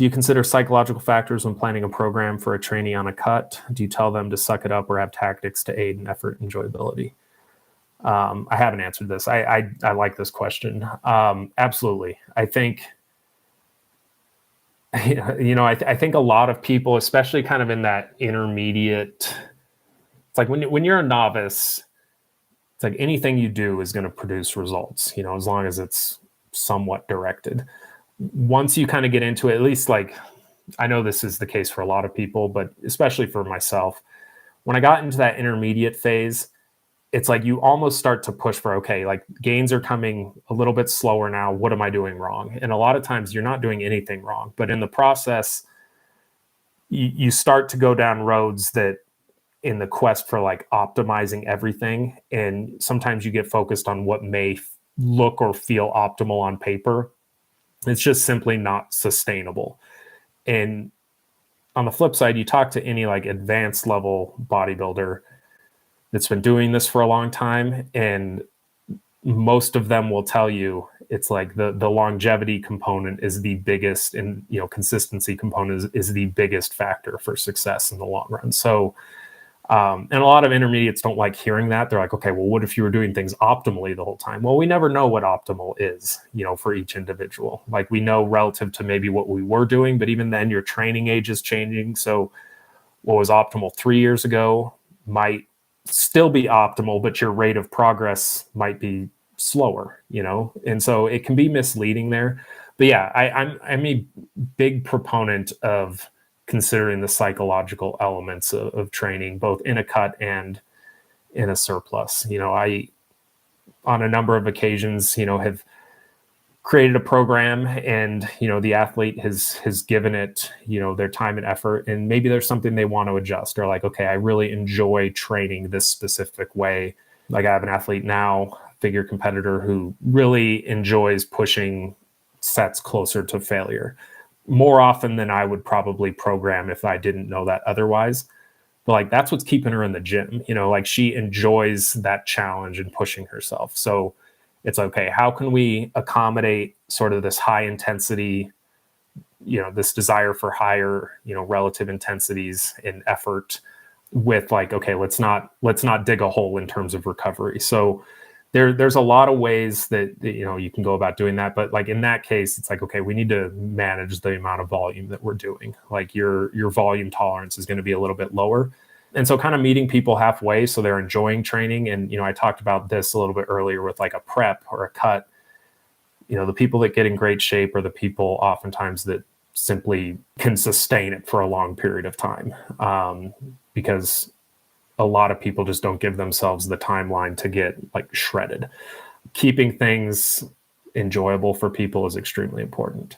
Do you consider psychological factors when planning a program for a trainee on a cut? Do you tell them to suck it up or have tactics to aid in effort and enjoyability? I haven't answered this. I like this question. Absolutely. I think, I think a lot of people, especially kind of in that intermediate, it's like when you're a novice, it's like anything you do is going to produce results, as long as it's somewhat directed. Once you kind of get into it, at least like, I know this is the case for a lot of people, but especially for myself, when I got into that intermediate phase, it's like you almost start to push for, okay, like gains are coming a little bit slower now. What am I doing wrong? And a lot of times you're not doing anything wrong, but in the process, you start to go down roads that in the quest for like optimizing everything. And sometimes you get focused on what may look or feel optimal on paper. It's just simply not sustainable. And on the flip side, you talk to any like advanced level bodybuilder that's been doing this for a long time, and most of them will tell you it's like the longevity component is the biggest, and consistency component is the biggest factor for success in the long run. So and a lot of intermediates don't like hearing that. They're like, okay, well, what if you were doing things optimally the whole time? Well, we never know what optimal is, for each individual. Like we know relative to maybe what we were doing, but even then your training age is changing. So what was optimal 3 years ago might still be optimal, but your rate of progress might be slower, and so it can be misleading there. But yeah, I'm a big proponent of considering the psychological elements of training, both in a cut and in a surplus. I, on a number of occasions, have created a program, and the athlete has given it their time and effort, and maybe there's something they want to adjust, or like, okay, I really enjoy training this specific way. Like I have an athlete now, figure competitor, who really enjoys pushing sets closer to failure more often than I would probably program if I didn't know that otherwise. But like that's what's keeping her in the gym. Like she enjoys that challenge and pushing herself. So it's okay, how can we accommodate sort of this high intensity, this desire for higher, relative intensities in effort with like, okay, let's not dig a hole in terms of recovery. So there's a lot of ways that you can go about doing that. But like in that case, it's like, okay, we need to manage the amount of volume that we're doing. Like your volume tolerance is going to be a little bit lower. And so kind of meeting people halfway so they're enjoying training. And, I talked about this a little bit earlier with like a prep or a cut. The people that get in great shape are the people oftentimes that simply can sustain it for a long period of time, because a lot of people just don't give themselves the timeline to get like shredded. Keeping things enjoyable for people is extremely important.